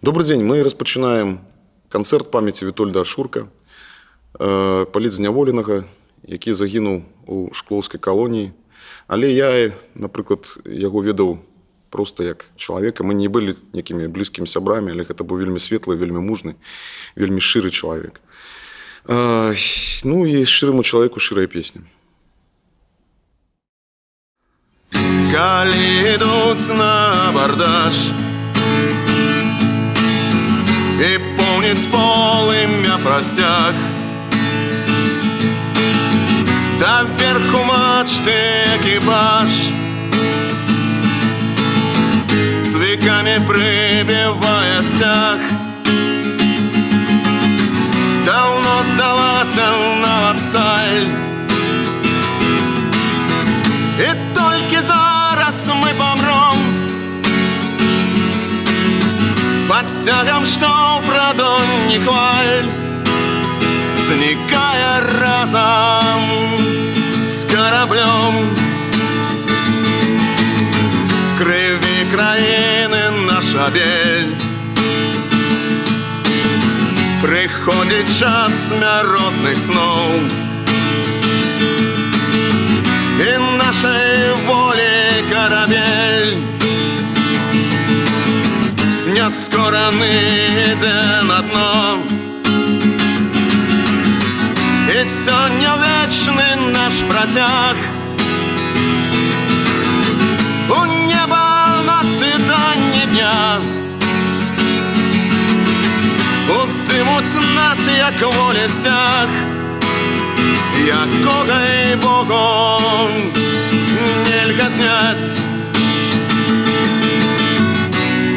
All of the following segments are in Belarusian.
Добрый день. Мы распачинаем канцэрт памяці Вітольда Ашурка, палітзняволенага, які загінуў у шклоўскай калоніі. Але я, напрыклад, яго ведаў проста як чалавека. Мы не былі некімі блізкімі сябрамі, але гэта быў вельмі светлы, вельмі мужны, вельмі шчыры чалавек. Ну і шчырому чалавеку шчырая песня. Калі ідуць на абардаж і поўніць полымя прасцяг, да верху мачты экіпаж цвікамі прыбівае сцяг. Даўно здалася нават сталь, і толькі зараз мы памром пад сцягам, што ў прадонні хваль знікае разам з караблём. Крыві краіны наша бель, прыходзіць час смяротных сноў, і нашай волі карабель няскораны ідзе на дно. І сёння вечны наш працяг у неба на світанні дня уздымуць нас, як волі сцяг, якога і Богом нельга зняць.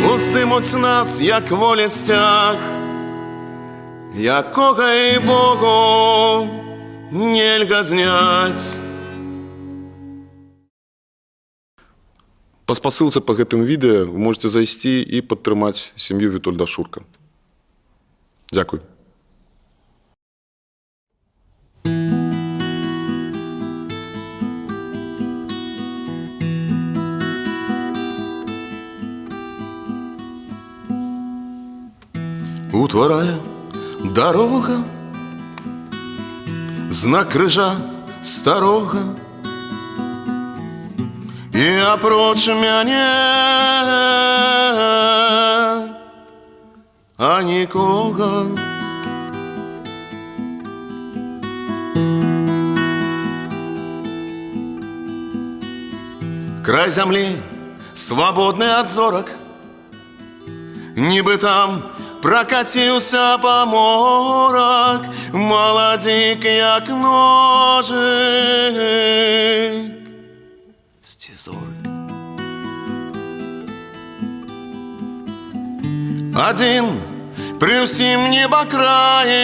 Уздымуць нас, як волі сцяг, якога і Богу нельга зняць. Па спасылцы па гэтым відэа вы можете зайсці і падтрымаць сям'ю Вітольда Ашурка. Дзякуй. Утварае дарога знак крыжа старога, і апроч мяне а нікога. Край зямлі свабодны ад зорак, нібы там пракаціўся паморак, маладзік, як ножык сцізорык. Адзін пры ўсім небакраі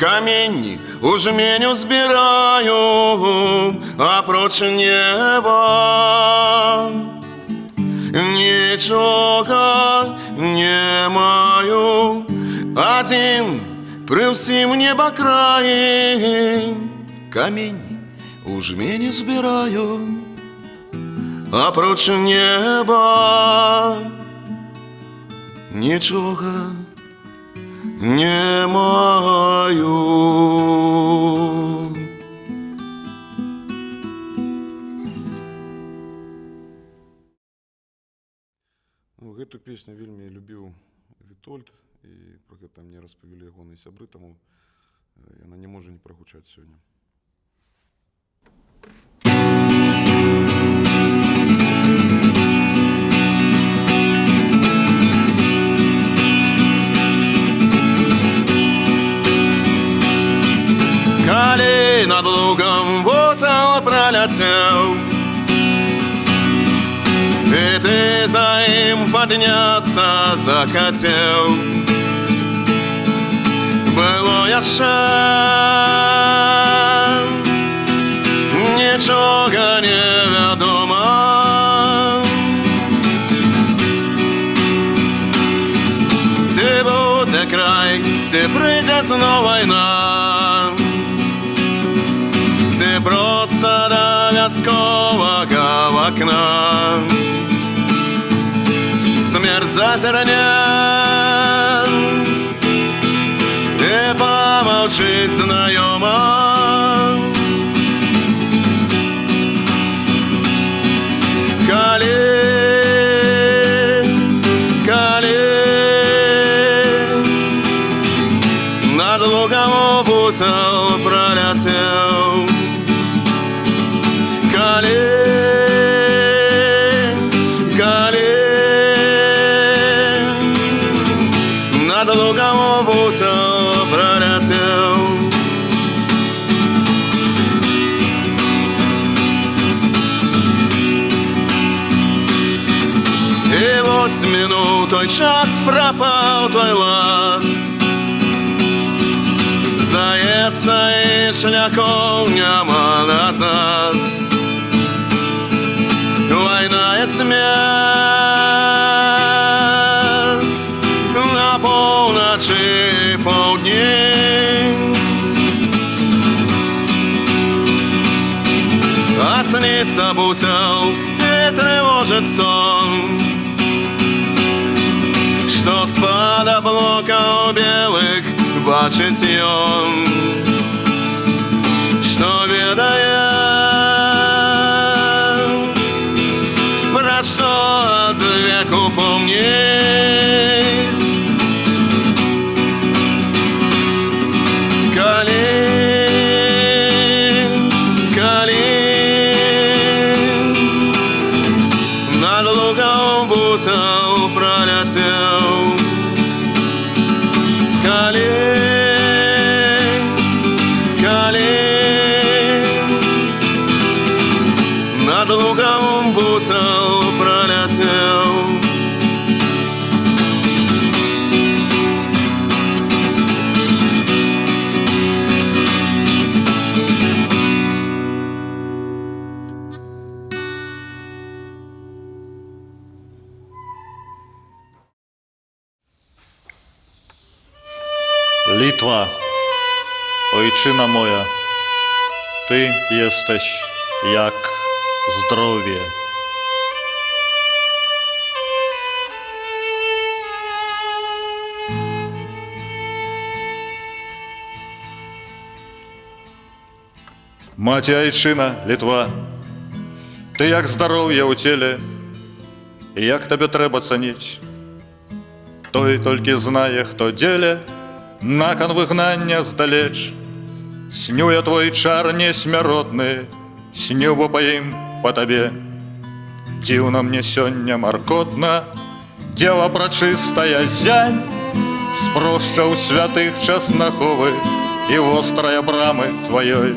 каменні у жменю збіраю, апроч неба нічога не маю. Адзін пры ўсім небакраі каменні у жменю збіраю, апроч неба нічога не маю. Гэту песню вельмі любіў Вітольд, і про гэта мне распавялі ягоныя сябры, таму яна не можа не прагучаць сёння. Калі над лугам воцел праляцеў, і ты за ім падняцца захацеў, было яшчэ нічога невядома. Ці будзе край, ці прыйдзе зноў вайна, ці проста да вясковага вакна смерть зазернет, и помолчит знайома. Над лугом бусел пролетел, над лугом бусел пролетел. И вот с минутой час пропал твой лад, здається, і шляхом нема назад. Війна і смерть на полночі і полдні. А снится бусел и тревожит сон, что спада блока у белых бачить ён, что ведае, про что от веку помнить. Калин над лугом бусел пролетел. Над лугом бусел пролетел. Litwa, ojczyna moja, Ty jesteś jak zdrowie. Мать айчина, Литва, Ти як здоров'я у тілі, як тебе треба цінить. Той тільки знає, хто діле, на кон вигнання здалеч. Сню я твой чар несмяротны, сню бо паім по табе. Дзіўна мне сёння маркотна, дзева прачыстая зянь, спрошчаў святых часнаховы і вострая брамы тваёй.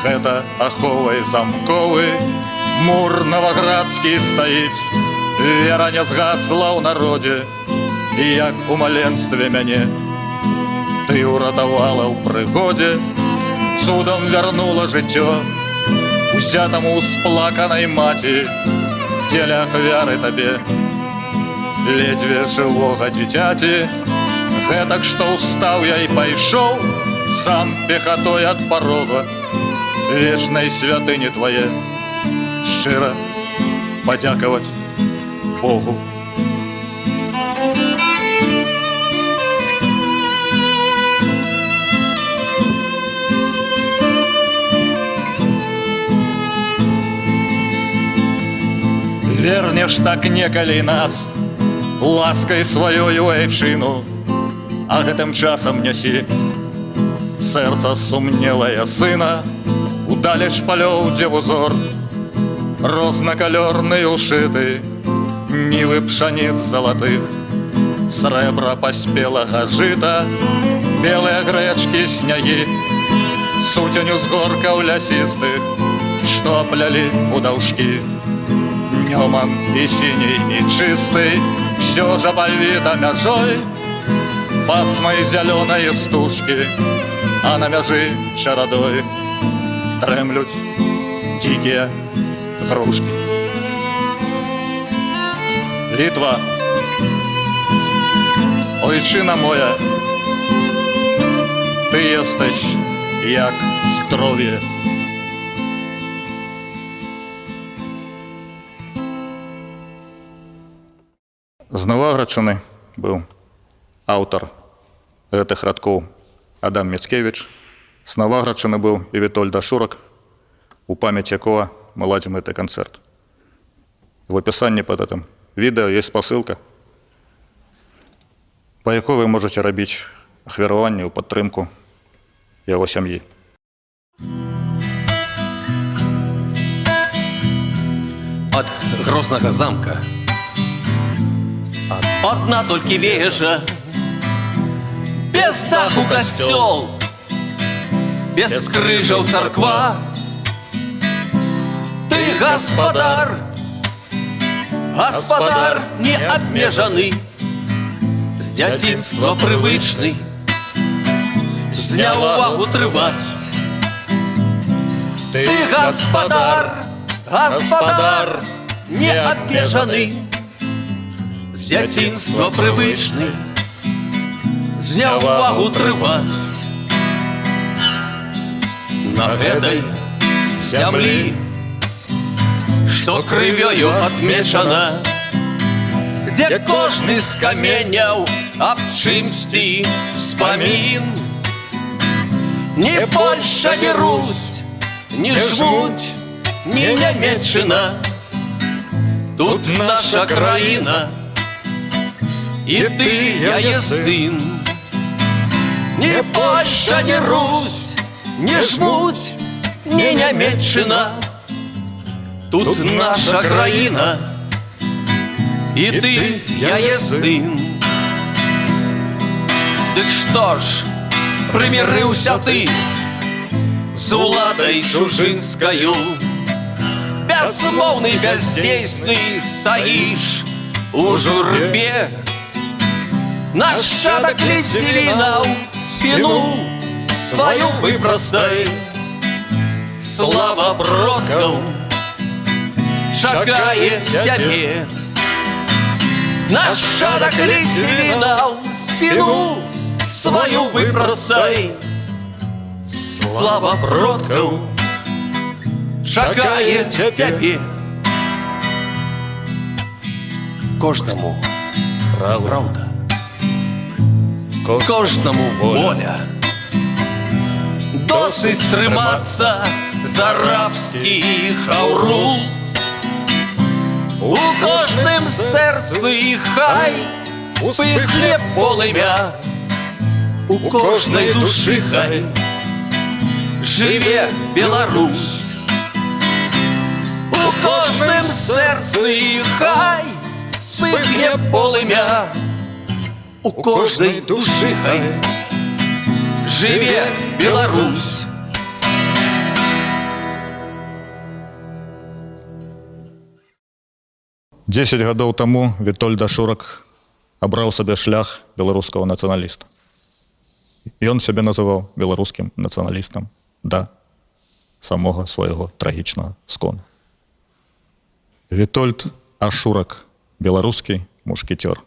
Гэта аховай замковы, мур новоградскі стаіць, вера не згасла ў народзе, як у маленстве мяне. Ты уратавала ў прыгодзе, цудам вярнула жыццё узятаму ў сплаканай маці, дзеля ахвяры табе. Ледзьве жывога дзіцяці, гэтак што ўстаў я і пайшоў сам пехатой ад парога вечнай святыні твае, шчыра падзякаваць Богу. Вернеш так некалі нас ласкай сваёю айчыну, а гэтым часам нясі сэрца сумнелае сына удалеч палёў, дзе узор рознакалёрны ушыты, нівы пшаніц залатых, срэбра паспелага жыта, белыя грэчкі снягі, суцяню з горкаў лясістых, што плялі у даўжкі. Нёман і сіней, і чысты, всё ж апавіта мяжой, пасмай зялёнай стужкі, а на мяжы чарадой трэмлюць дзікія грушкі. Літва, ойчына моя, ты jesteś jak zdrowie. З Новаградчыны быў аўтар гэтых радкоў Адам Міцкевіч. З Новаградчыны быў і Вітольд Ашурак, у памяць якого мы ладзім гэты канцэрт. В опісанні пад гэтым відэо ёсць спасылка, па якой вы можаце рабіць ахвяраванне ў падтрымку яго сям'і. От Грознага замка одна толькі вежа, без даху касцёл, без крыжаў царква. Ты гаспадар, гаспадар неабмежаны, з дзяцінства прывычны, зняў увагу трываць. Ты гаспадар, гаспадар неабмежаны, з дзяцінства прывычны, зняў увагу трываць. На гэтай зямлі, што крывёю адмечана, дзе кожны з каменяў аб чымсьці спамін. Ні Польшча, ні Русь, ні Жмуть, ні Нямеччына, тут наша краіна, і ты яе сын. Ні Польшча, ні Русь, ні Жмуть, ні Нямеччына, тут наша краіна, і ты яе сын. Дык што ж, прымірыўся ты з уладай чужынскаю, бязмоўны, бяздзейсны стаіш у журбе. Нашчадак Ліцвінаў спіну сваю выпрастай, слава продкаў чакае цябе. Нашчадак Ліцвінаў спіну сваю выпрастай, слава продкаў чакае цябе. Кожнаму праўда, кожнаму воля. Досыць трымацца за рабскі хаўрус. У кожным сэрцы хай спыхне полымя, у кожнай душы хай жыве Беларусь. У кожным сэрцы хай спыхне полымя, у кожнай душы хай жыве Беларусь. Дзесяць гадоў таму Вітольд Ашурак абраў сабе шлях беларускага нацыяналіста. Ён сябе называў беларускім нацыяналістам да самога свайго трагічнага скону. Вітольд Ашурак, беларускі мушкетёр.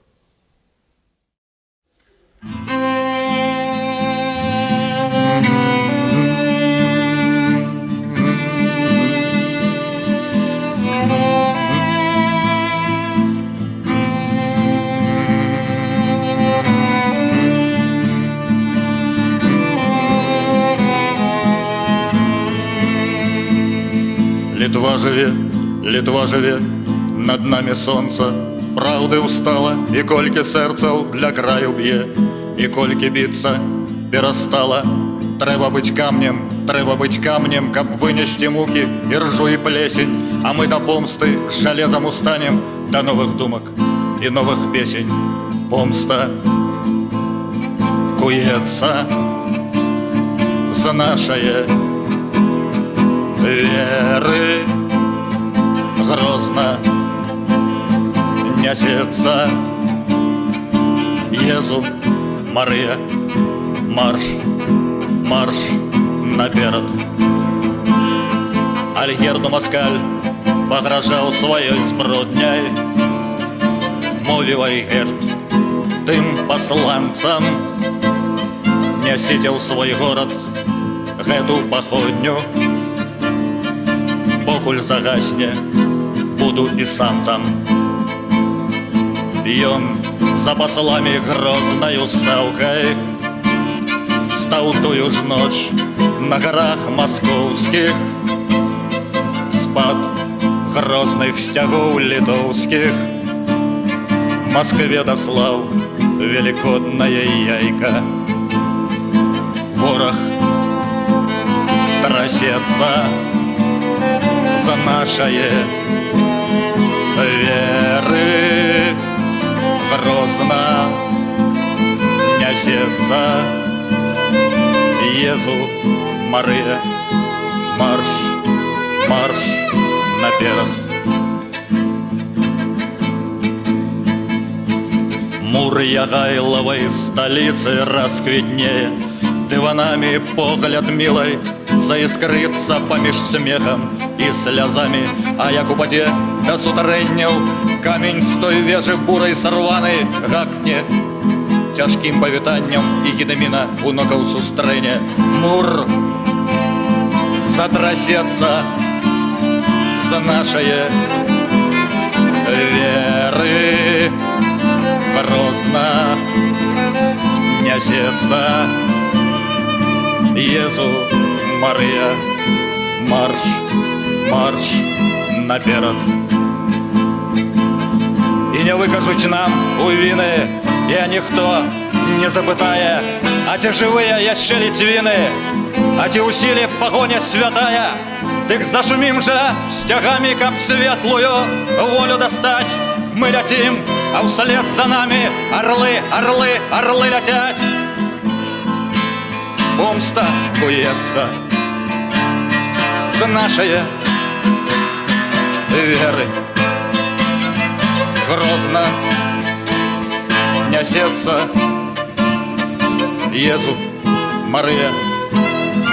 Літва жыве, над намі сонца праўды ўстала, і колькі сэрцаў для краю б'е, і колькі біцца перастала. Трэба быць камнем, каб вынесці мукі і ржу і плесень, а мы да помсты з жалезам устанем, да новых думак і новых песень. Помста куецца за нашае веры, грозно нясецца Езу, Марыя, марш, марш наперад. Альгерду Маскаль пагражаў сваёй збродняй, мовіў Альгерд тым пасланцам: нясіце ў свой горад гэту паходню, покуль загасне, буду і сам там. Ён за послами грозною стаўкай стаў тую ж ноч на горах московских з-пад грозных сцягоў літоўскіх Москве даслаў великодная яйка. Ворог трасется за нашее веры, грозно несется Езу Мария, марш, марш наперед. Мур Ягайловой столицы расквітнее, диванами погляд милой заискрится помеж смехом и слезами, а як упаде да сутарэнняў камень з той вежы бурай сарваны гакне цяжкім павітаннем і гедаміна унукаў сустрэне. Мур затрасецца за нашае веры, грозно несется Езу Мария, марш, марш наперед. І не викажуть нам у віни, і ніхто не запитає, а ті живые яще літвіни, а ті усілі погоня святая. Тих зашумім же стягами, каб светлую волю достать. Мы летим, а вслед за нами орлы, орлы, орлы летят. Помста куется за нашей веры, грозно несется Езу Мария,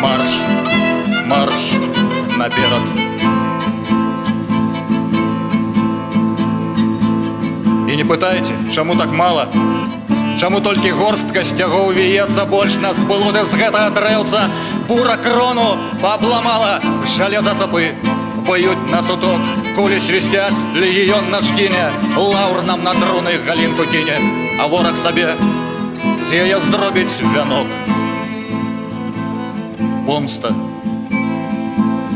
марш, марш наперед. И не пытайте, чему так мало, чему только горстка сцягоў віецца, больш нас было з гэтага дрэўца. Бура крону паабламала, жалеза цапы б'ють на суток, кулі свістять, легіён наш гіне, лаўр нам на труны галінку кіне, а вораг сабе з яе зробіць вянок. Помста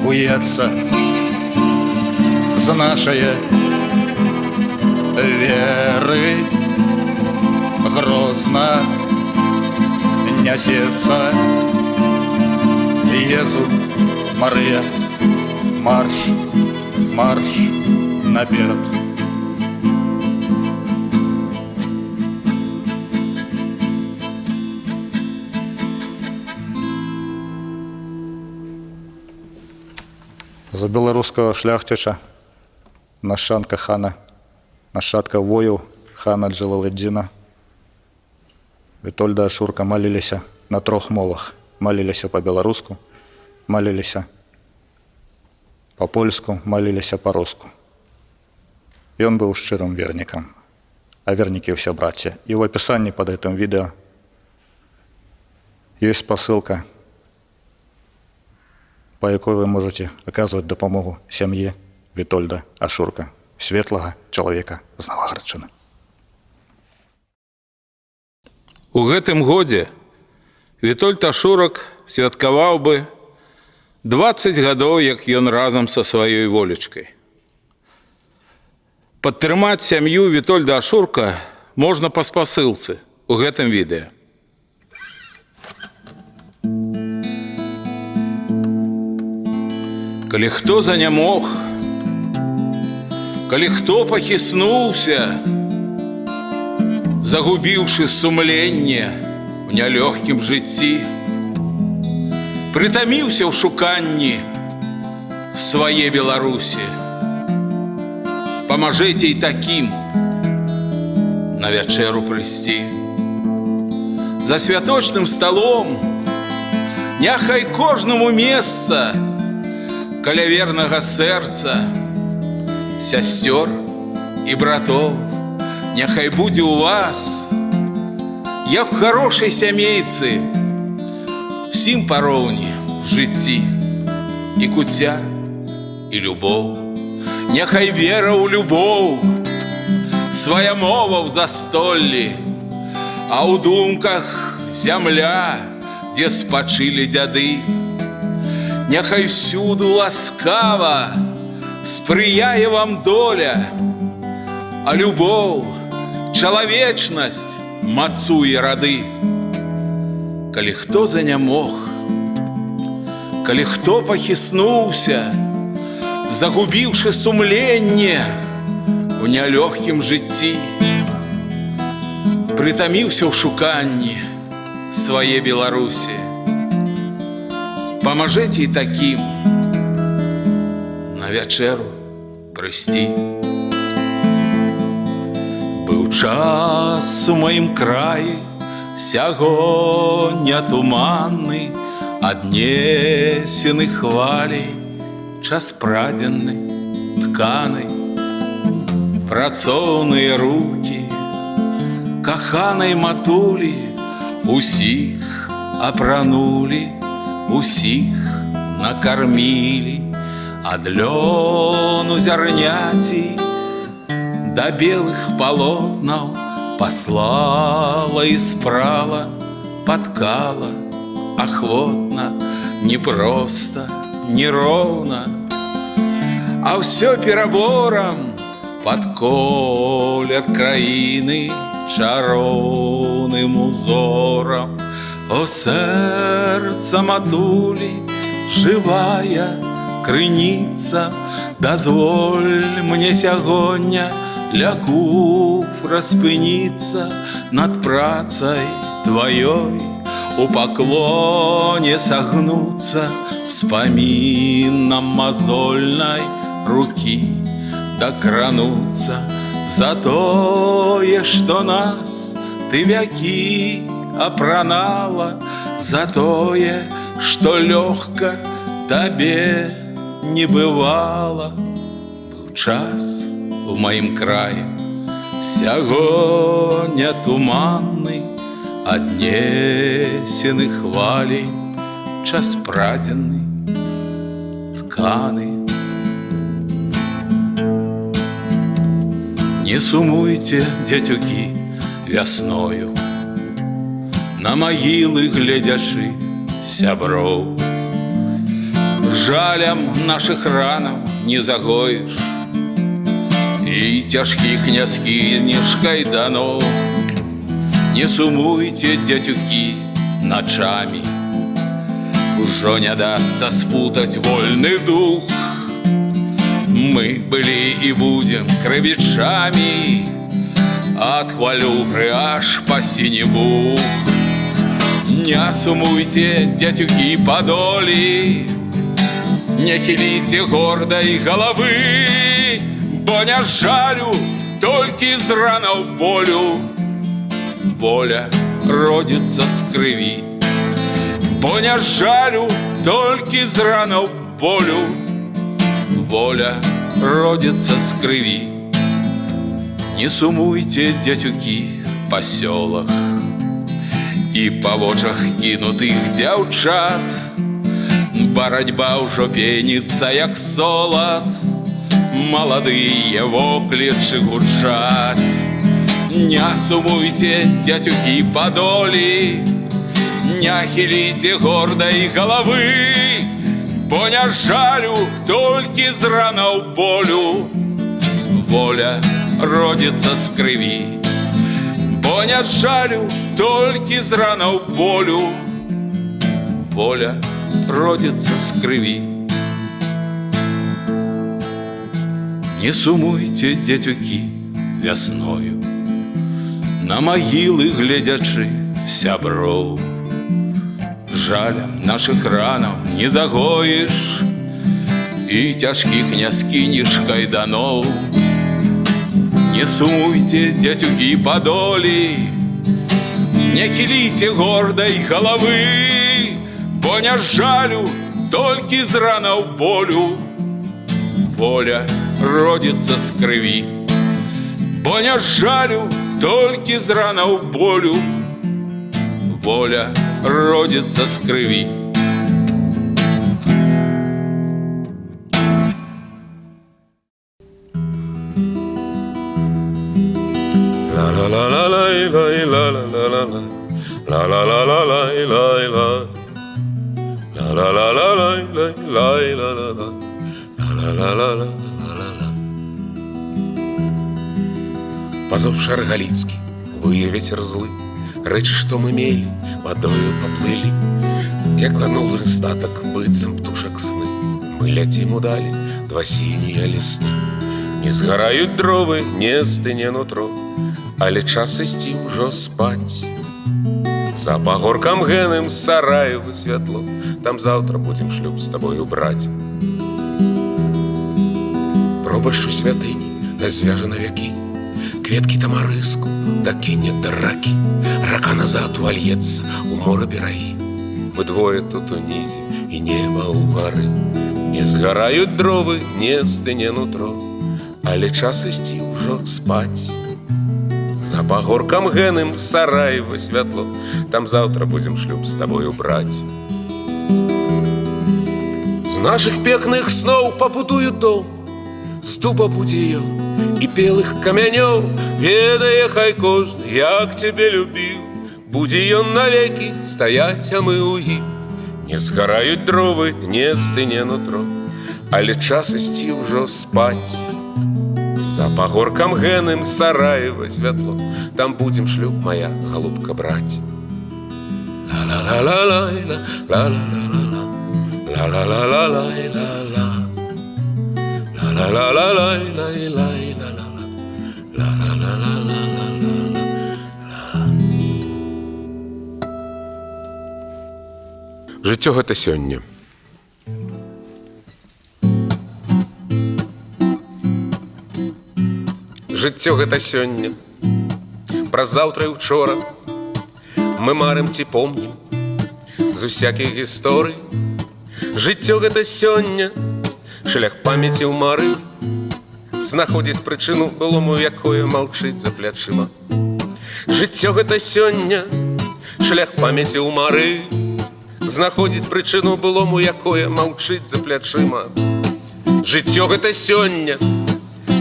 куецца за нашае веры, грозно несется Езу Мария, марш, марш наперед. За беларускага шляхціча, нашчадка хана, нашчадка вояў хана Джалаладдзіна Вітольда Ашурка молилися на 3 мовах. Молилися по-беларуску, молилися по-польску, молилися по-руску. Ён быў шчырым вернікам, а вернікі ўсе браце. І ў апісанні под гэтым відэо ёсць спасылка, по якой вы можете аказваць дапамогу сям'і Вітольда Ашурка, светлага чалавека з Наваградчыны. У гэтым годзе Вітольд Ашурак святкаваў бы 20 гадоў, як ён разам са сваёй волечкай. Падтрымаць сям'ю Вітольда Ашурка можна па спасылцы у гэтым відэа. Калі хто занямог, калі хто пахіснуўся, загубіўшы сумленне у нялёгкім жыцці, прытаміўся ў шуканні свае Беларусі, памажэце і такім на вячэру прыйсці. За святочным сталом няхай кожнаму месца каля вернага сэрца сясцёр і братоў. Няхай будзе у вас, як в хорошай сямейцы, всім пароўні в жыцці і куця, і любоў. Няхай вера ў любоў свая мова ў застоллі, а ў думках зямля, дзе спачылі дзяды. Няхай всюду ласкава спрыяе вам доля, а любоў, чалавечнасць мацуе рады. Калі хто занямог, калі хто пахіснуўся, загубіўшы сумленне у нялёгкім жыцці, прытаміўся ў шуканні свае Беларусі, памажэце і такім на вячэру прыйсці. Быў час у маім краі сягоння туманны, аднесены хвалей, час прадзенны, тканы, працоўныя рукі каханай матулі усіх апранулі, усіх накармілі, ад лёну зярняці да белых палотнаў паслала і спрала, паткала ахвотна, непроста, нероўна, а ўсё пераборам пад колер краіны чароўным узорам. О, сэрца матулі, жывая крыніца, дазволь мне сягоння ля куфра спыніцца над працай тваёй, у паклоне сагнуцца вспамінам мазольнай рукі, дакрануцца за тое, што нас ты вякі апранала, за тое, што лёгка табе не бывала. Быў час у маім краі сягоння туманны, аднесены хвалей, час прадзенны, тканы. Не сумуйте, дзецюкі, вясною, на магілы гледзячы сяброў. Жалям нашых ранаў не загоіш, і цяжкіх не скінеш кайданоў. Не сумуйте, дзецюкі, начамі, ужо не дасца спутаць вольны дух. Мы былі і будзем крывічамі, ад хвалюгры аж па сіні бух. Не сумуйте, дзецюкі, па долі, не хіліце гордай галавы, бо не жалю толькі з ранаў болю. Воля родзіцца з крыві, бо не жалю толькі з ранаў болю. Воля родзіцца з крыві. Не сумуйте, дзецюкі, па сёлах і па вочах кінутых дзяўчат. Барацьба ўжо пеніцца, як солад, маладыя воклічы гучаць. Не сумуйте, дзецюкі, па долі, не хіліце гордай галавы, бо не жалю толькі з ранаў болю. Воля родзіцца з крыві, бо не жалю толькі з ранаў болю. Воля родзіцца з крыві. Не сумуйте, дзецюкі, вясною, на магілы гледзячы сяброў. Жалям нашых ранаў не загоіш, і цяжкіх не скінеш кайданоў. Не сумуйте, дзецюкі, па долі, не хіліце гордай галавы, бо не жалю толькі з ранаў болю. Воля родзіцца з крыві, бо не жалю толькі з ранаў болю. Воля родзіцца з крыві. Ла-ла-ла-ла-лай-лай-ла-ла-ла. Ла-ла-ла-ла-ла-ла-ла. Позов Шаргалицкий, вые ветер злый, речі, що ми мели, водою поплыли. Як ванул рестаток, быццам птушак сны, мы летим удалі, два сінія лісты. Не згараюць дровы, не стыне нутро, але час ісці ўжо спаць. За пагоркам геным Сараевы святло, там завтра будем шлюб с тобою брать. Пробашчу святыні нас звяжа на вякі, кветкі тамарыску дакіне да ракі. Рака назад увальецца у мора берагі. Мы двое тут унізе і неба ў гары. Не згараюць дровы, не стыне нутро, але час ісці ўжо спаць. За пагоркам геным Сараева святло, там завтра будем шлюб с тобою брать. З наших пекных снов побудую дом, з дуба будзе ён і белых камянёў. Ведае хай кожны, як цябе любіў, будзе ён навекі стаяць, а мы ў ім. Не згараюць дровы, не стыне нутро, але час ісці ўжо спаць. За пагоркам геным Сараева святло, там будем шлюб, моя голубка, брать. Ла-ла-ла-ла-ла, ла-ла-ла-ла-ла, ла-ла-ла-ла-ла-ла, ла-ла-ла-ла-ла-ла-ла-ла, ла-ла-ла-ла-ла-ла-ла. Жыццё гэта сёння. Жыццё гэта сёння, пра заўтра і учора мы марым ці помнім з усякіх гісторый. Жыццё гэта сёння, шлях памяці ў мары, знаходзіць прычыну былому, якое маўчыць за плячыма. Жыццё гэта сёння, шлях памяці ў мары, знаходзіць прычыну былому, якое маўчыць за плячыма. Жыццё гэта сёння,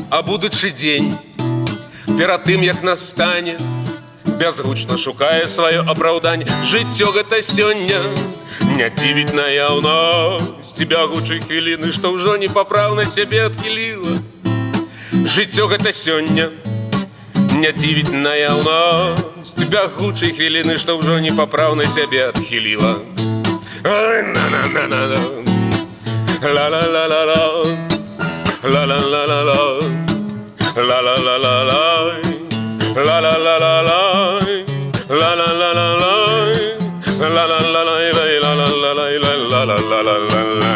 а будучы дзень, перад тым, як настане, бязгучна шукае сваё апраўданне. Жыццё гэта сёння, не дзівіць наяўнасць бягучай хвіліны, што ўжо непапраўна сябе адхіліла. Жыццё гэта сёння, не дзівіць наяўнасць бягучай хвіліны, што ўжо непапраўна сябе адхіліла. На-на-на-на-на, ла-ла-ла-ла-ла, ла-ла-ла-ла-ла, ла-ла-ла-ла-ла, ла-ла-ла-ла-ла, ла-ла-ла-ла-ла, ла-ла-ла-ла-ла-ла-ла-ла-ла-ла-ла-ла.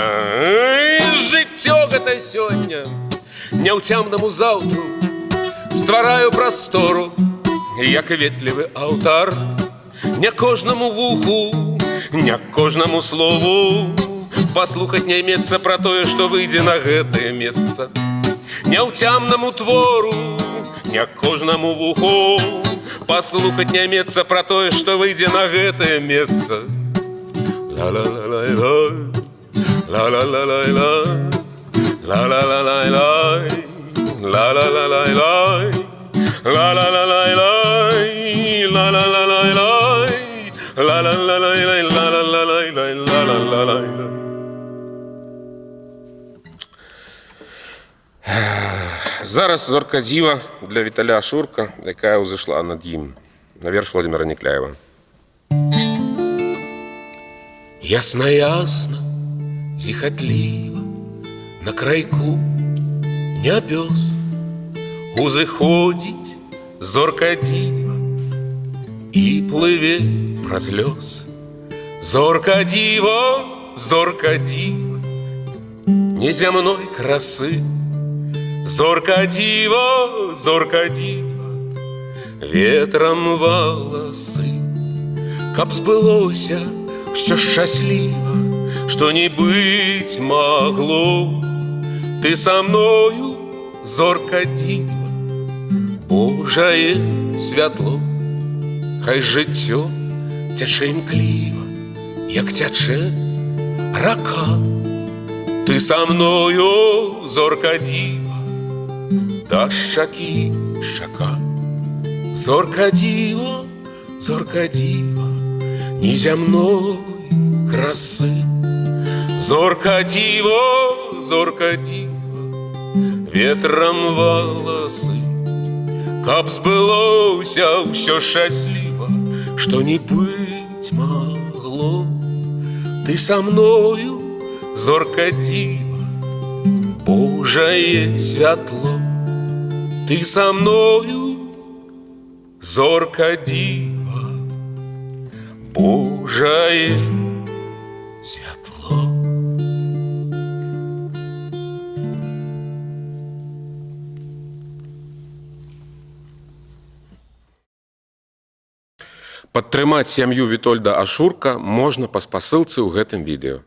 Жыццё гэта сёння, няўцямнаму заўтру ствараю прастору, як ветлівы алтар. Не кожнаму вуху, не кожнаму слову паслухаць не имецца пра тое, што выйдзе на гэтае месца. Няўцямнаму твору, не кожнаму вуху паслухаць не имецца пра тое, што выйдзе на гэтае месца. Ла-ла-ла-лай-лай, ла-ла-ла-лай-лай, ла-ла-ла-лай-лай, ла-ла-ла-лай-лай, ла-ла-ла-лай-лай, ла-ла-ла-лай-лай, ла-ла-ла-лай-лай, ла-ла-ла-лай-лай, ла-ла-ла-лай-лай. Зараз зорка дзіва для Віталя Ашурка, якая ўзышла над ім. На верш Владимира Некляева. Ясна-ясна, зіхатліва, на крайку нябёс узыходзіць зорка дзіва і плыве праз лёс. Зорка дзіва, зорка дзіва, незямной красы. Зорка дзіва, зорка дзіва, ветрам валасы. Каб збылося ўсё шчасліва, што не быць магло, ты са мною, зорка дзіва, Божае святло. Хай жыццё цячэ імкліва, як цячэ рака. Ты са мною, зорка дзіва, да шчакі шчака. Зорка дзіва, незямной красы. Зорка диво, ветром волосы, каб збылося ўсё шчасліва, што не быць магло. Ты со мною, зорка дива, Божае святло. Ты со мною, зорка дива, Божае святло. Падтрымаць сям'ю Вітольда Ашурка можна па спасылцы ў гэтым відэо.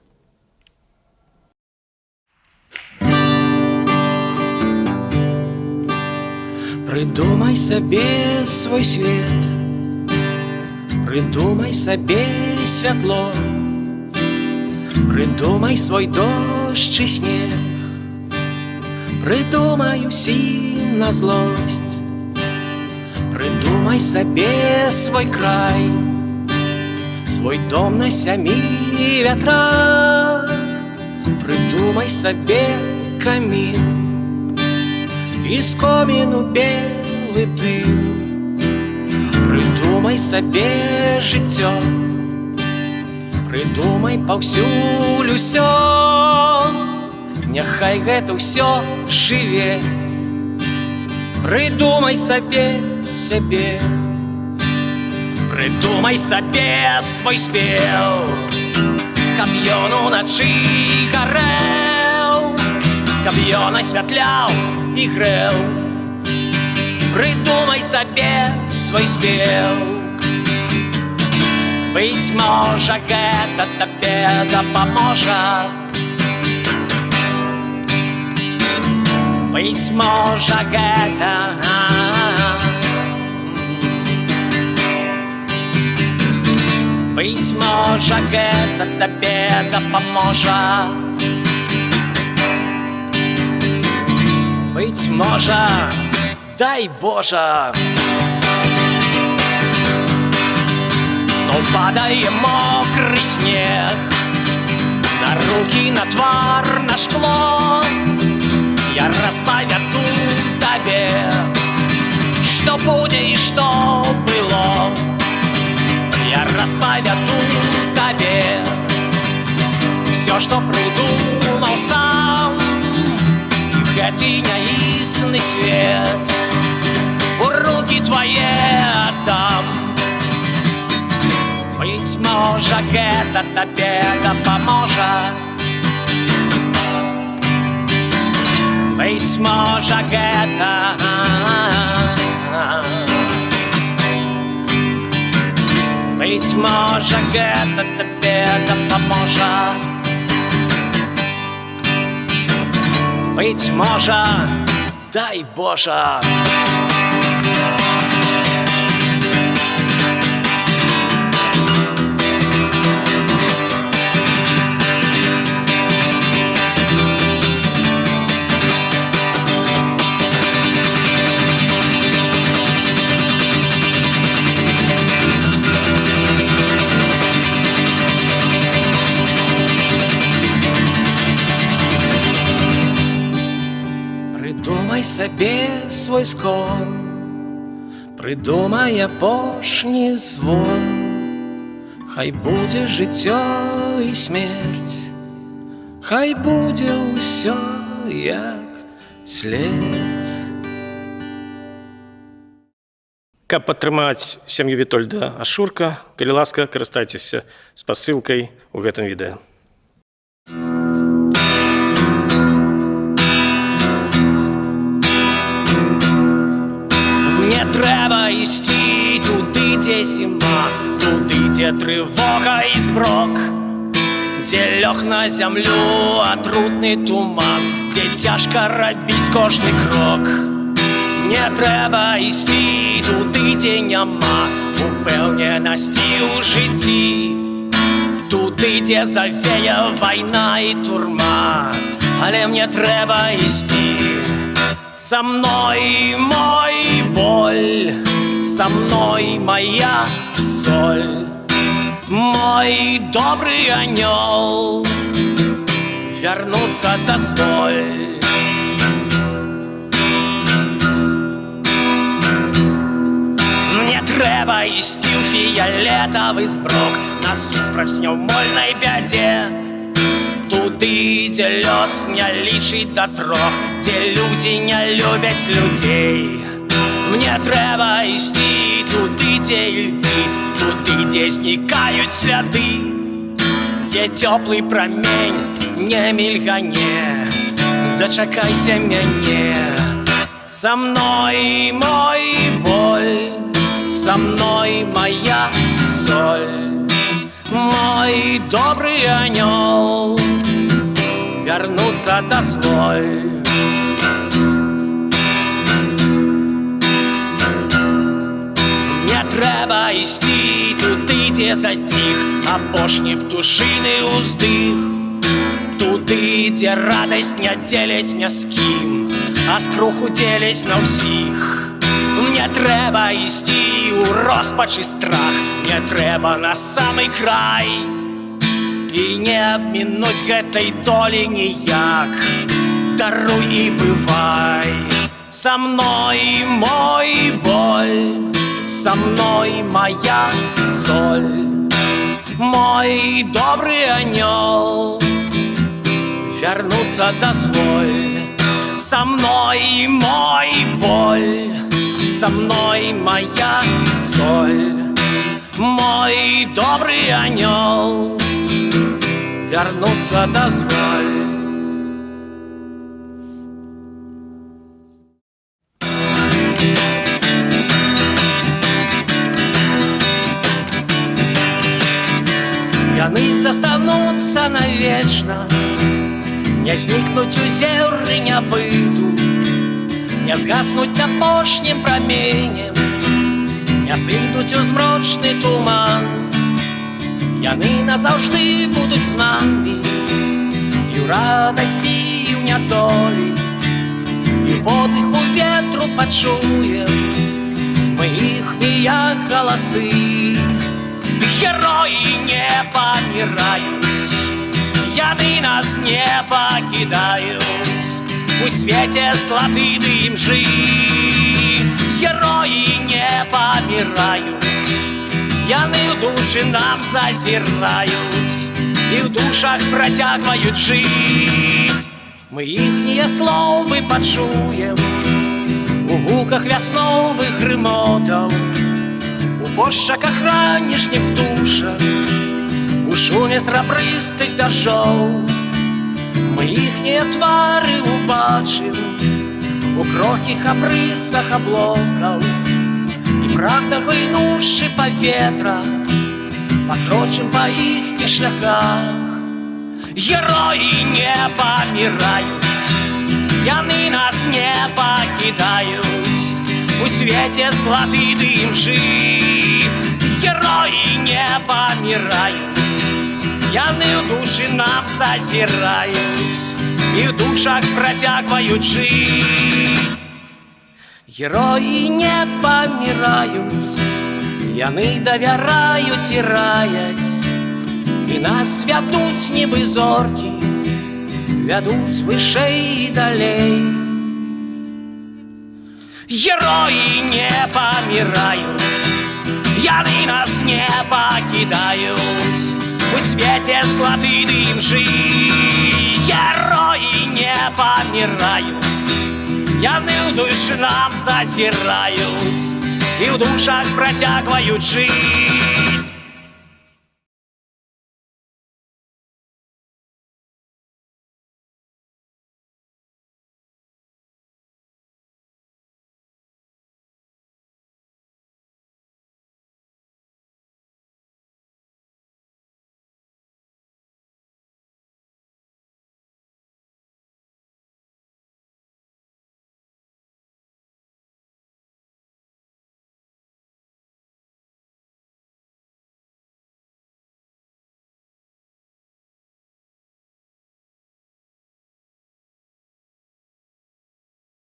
Придумай себе свой свет, придумай себе святло, придумай свой дождь и снег, придумай усім на злость. Придумай себе свой край, свой дом на семи ветрах. Придумай себе камин, из коміну белый дым. Придумай себе жыццё, придумай паўсюль усё. Няхай гэта ўсё жыве. Придумай себе, придумай себе свой спеў, каб ён уначы гарэў, каб ён асвятляў і грэў. Придумай себе свой спеў. Быць можа, гэта табе дапаможа. Быць можа, гэта Быць можа, гэта табе дапаможа. Быць можа, дай Божа. Зноў падае мокры снег на рукі, на твар, на шкло. Я распавяду табе, што будзе і што было. Я распавяду табе всё, што прыдумаў сам. І гэты няісны свет у рукі твае аддам. Быць можа, гэта табе дапаможа. Быць можа, гэта Быць можа, гэта табе дапаможа. Быць можа, дай Божа. Придумай себе свой скон, придумай апошні звон. Хай будзе жыццё і смерць, хай будзе ўсё як след. Каб падтрымаць сям'ю Вітольда Ашурка, калі ласка, карыстайцеся спасылкай у гэтым відэо. Не трэба ісці туды, дзе зіма, туды, дзе трывога і змрок, дзе лёг на зямлю атрутны туман, дзе цяжка рабіць кожны крок. Не трэба ісці туды, дзе няма упэўненасці ў жыцці, туды, дзе завее вайна і турма. Але мне трэба ісці. Со мной мой боль, со мной моя соль, мой добрый анёл. вярнуцца дазволь. Мне трэба ісці ў фіялетавы зброк насупраць няўмольнай бядзе, туды, дзе лёс не лічыць да 3, дзе людзі не любяць людзей. Мне трэба ісці туды, дзе льды, туды, дзе знікаюць сляды, дзе цёплы прамень не мільгане. Дачакайся мяне. Со мной мой боль, со мной моя соль, мой добрый анёл, вернуться дозволь. Мне трэба ісці туды, дзе заціх апошні птушыны ўздых, туды, дзе радасць не дзеляць ні з кім, а скруху дзеляць на ўсіх. Мне трэба ісці ў роспачы страх, мне трэба на самы край і не абмінуць гэтай долі ніяк. Даруй і бывай. Со мной мой боль, со мной моя соль, мой добрый анёл, вернуться дозволь. Со мной мой боль, со мной моя соль, мой добрый анёл, вернуться дозволь. Яны застануцца навечна, не знікнуць у зеры нябыту, не згаснуць апошнім праменем, не сыдуць у змрочны туман. Яны назаўжды будуць з намі і ў радасці, і ў нядолі, і подыху ветру пачуем мы іхнія галасы. Героі не паміраюць, яны нас не пакідаюць, у свеце златы дым жыць. Героі не паміраюць, яны ў душы нам зазіраюць і ў душах працягваюць жыць. Мы іхнія словы пачуем у гуках вясновых грымотаў, у пошчаках ранішніх птушак, у шуме срабрыстых дажджоў. Мы іхнія твары убачым у крохкіх абрысах аблокаў і прагна глынуўшы паветра пакрочым па іхніх шляхах. Героі не паміраюць, яны нас не пакідаюць, у свеце златы дым жыць. Героі не паміраюць, яны ў душы нам зазіраюць і ў душах працягваюць жыць. Героі не паміраюць, яны давяраюць і раяць, і нас вядуць нібы зоркі, вядуць вышэй і далей. Героі не паміраюць, яны нас не пакідаюць, у свеце златы дым жыць. Героі не паміраюць, яны ў душы нам зазіраюць і ў душах працягваюць жыць.